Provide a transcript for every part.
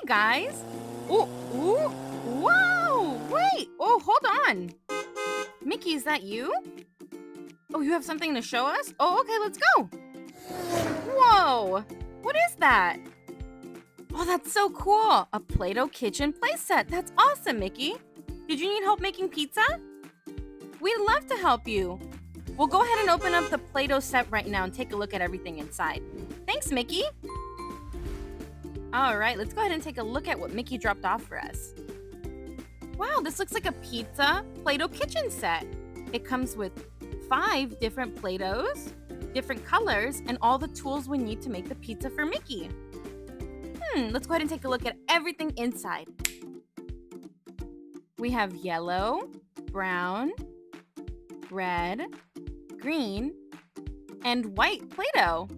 guys. Ooh, ooh, whoa, wait. Oh, hold on. Mickey, is that you? Oh, you have something to show us? Oh, okay, let's go. Whoa, what is that? Oh, that's so cool. A Play-Doh kitchen playset. That's awesome, Mickey. Did you need help making pizza? We'd love to help you. We'll go ahead and open up the Play-Doh set right now and take a look at everything inside. Thanks, Mickey. All right, let's go ahead and take a look at what Mickey dropped off for us. Wow, this looks like a pizza Play-Doh kitchen set. It comes with 5 different Play-Dohs, different colors, and all the tools we need to make the pizza for Mickey. Let's go ahead and take a look at everything inside. We have yellow, brown, red, green, and white Play-Doh.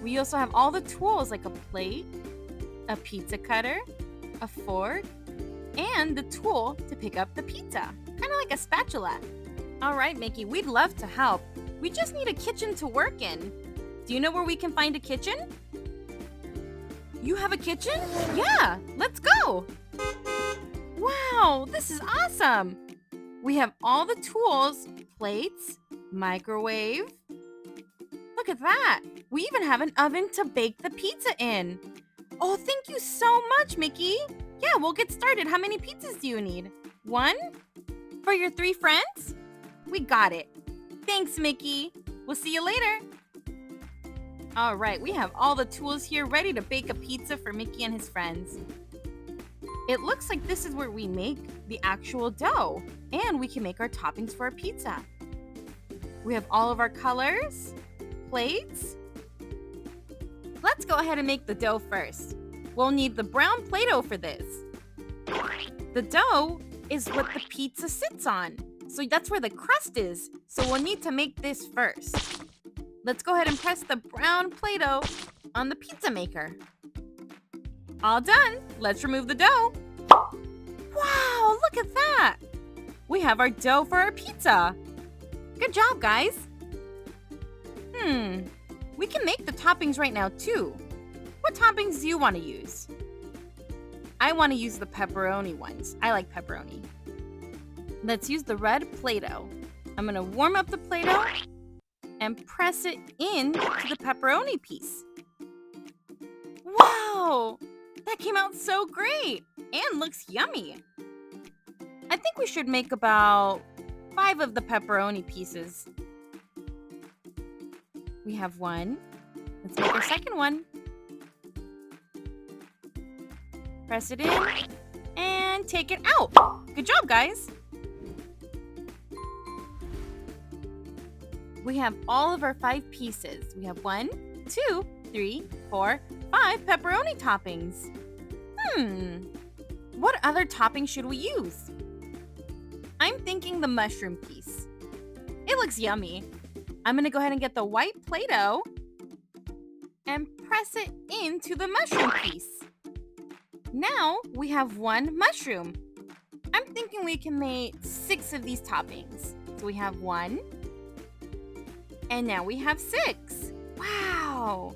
We also have all the tools like a plate, a pizza cutter, a fork, and the tool to pick up the pizza, kind of like a spatula. All right, Mickey, we'd love to help. We just need a kitchen to work in. Do you know where we can find a kitchen? You have a kitchen? Yeah, let's go. Wow, this is awesome. We have all the tools, plates, microwave. Look at that. We even have an oven to bake the pizza in. Oh, thank you so much, Mickey. Yeah, we'll get started. How many pizzas do you need? 1? For your 3 friends? We got it. Thanks, Mickey. We'll see you later. All right, we have all the tools here ready to bake a pizza for Mickey and his friends. It looks like this is where we make the actual dough, and we can make our toppings for our pizza. We have all of our colors, plates. Let's go ahead and make the dough first. We'll need the brown Play-Doh for this. The dough is what the pizza sits on, so that's where the crust is. So we'll need to make this first. Let's go ahead and press the brown Play-Doh on the pizza maker. All done. Let's remove the dough. Wow, look at that. We have our dough for our pizza. Good job, guys. We can make the toppings right now, too. What toppings do you want to use? I want to use the pepperoni ones. I like pepperoni. Let's use the red Play-Doh. I'm going to warm up the Play-Doh and press it into the pepperoni piece. Wow, that came out so great and looks yummy. I think we should make about 5 of the pepperoni pieces. We have 1. Let's make our second one. Press it in and take it out. Good job, guys. We have all of our 5 pieces. We have 1, 2, 3, 4, 5 pepperoni toppings. What other topping should we use? I'm thinking the mushroom piece. It looks yummy. I'm going to go ahead and get the white Play-Doh and press it into the mushroom piece. Now we have 1 mushroom. I'm thinking we can make 6 of these toppings. So we have 1. And now we have 6. Wow!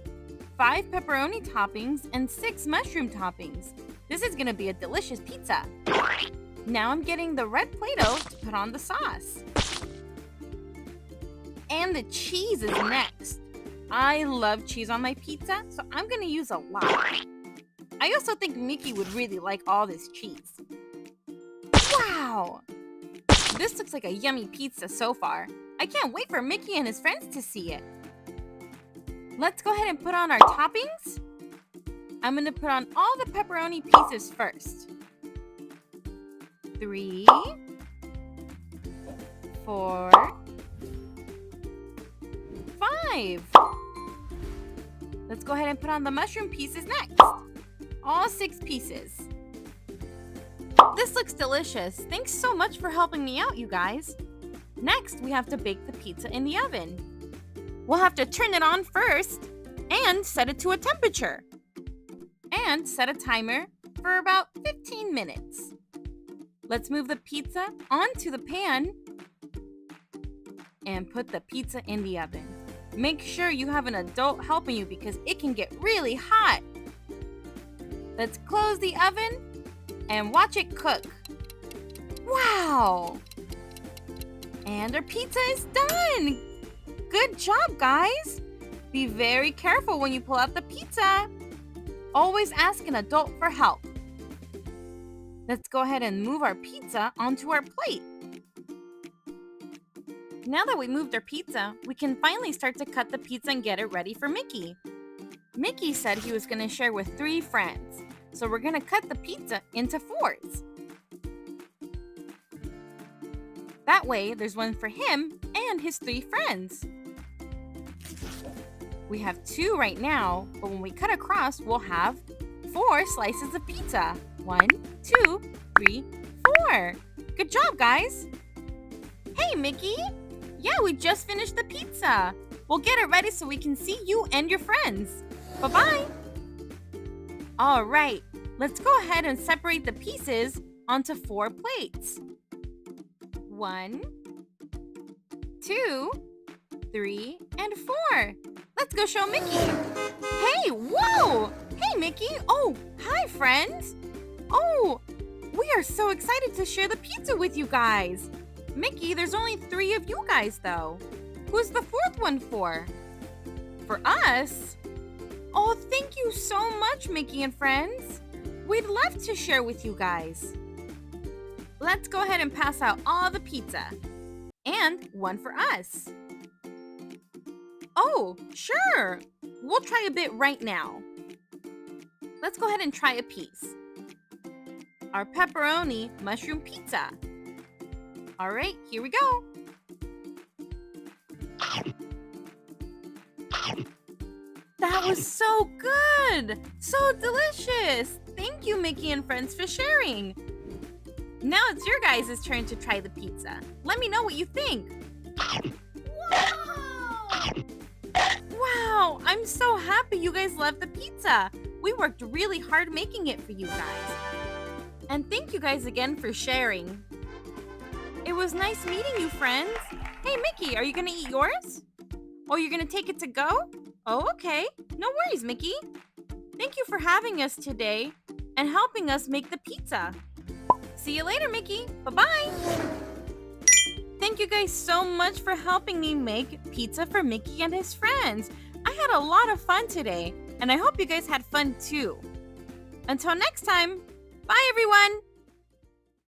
5 pepperoni toppings and 6 mushroom toppings. This is going to be a delicious pizza. Now I'm getting the red Play-Doh to put on the sauce. And the cheese is next. I love cheese on my pizza, so I'm going to use a lot. I also think Mickey would really like all this cheese. Wow! This looks like a yummy pizza so far. I can't wait for Mickey and his friends to see it. Let's go ahead and put on our toppings. I'm going to put on all the pepperoni pieces first. 3, 4, 5. Let's go ahead and put on the mushroom pieces next. All 6 pieces. This looks delicious. Thanks so much for helping me out, you guys. Next, we have to bake the pizza in the oven. We'll have to turn it on first and set it to a temperature. And set a timer for about 15 minutes. Let's move the pizza onto the pan and put the pizza in the oven. Make sure you have an adult helping you because it can get really hot. Let's close the oven and watch it cook. Wow! And our pizza is done! Good job, guys! Be very careful when you pull out the pizza. Always ask an adult for help. Let's go ahead and move our pizza onto our plate. Now that we moved our pizza, we can finally start to cut the pizza and get it ready for Mickey. Mickey said he was going to share with 3 friends, so we're going to cut the pizza into 4s. That way, there's one for him and his 3 friends. We have 2 right now, but when we cut across, we'll have 4 slices of pizza. 1, 2, 3, 4. Good job, guys! Hey, Mickey! Yeah, we just finished the pizza. We'll get it ready so we can see you and your friends. Bye-bye! All right, let's go ahead and separate the pieces onto 4 plates. 1, 2, 3, and 4. Let's go show Mickey. Hey, whoa! Hey, Mickey! Oh, hi, friends! Oh, we are so excited to share the pizza with you guys. Mickey, there's only 3 of you guys, though. Who's the 4th one for? For us? Oh, thank you so much, Mickey and friends. We'd love to share with you guys. Let's go ahead and pass out all the pizza. And one for us. Oh, sure. We'll try a bit right now. Let's go ahead and try a piece. Our pepperoni mushroom pizza. All right, here we go. That was so good! So delicious! Thank you, Mickey and friends, for sharing. Now it's your guys' turn to try the pizza. Let me know what you think. Wow! I'm so happy you guys loved the pizza. We worked really hard making it for you guys. And thank you guys again for sharing. It was nice meeting you, friends. Hey, Mickey, are you gonna eat yours? Oh, you're gonna take it to go? Oh, okay. No worries, Mickey. Thank you for having us today and helping us make the pizza. See you later, Mickey. Bye-bye. Thank you guys so much for helping me make pizza for Mickey and his friends. I had a lot of fun today, and I hope you guys had fun too. Until next time, bye everyone!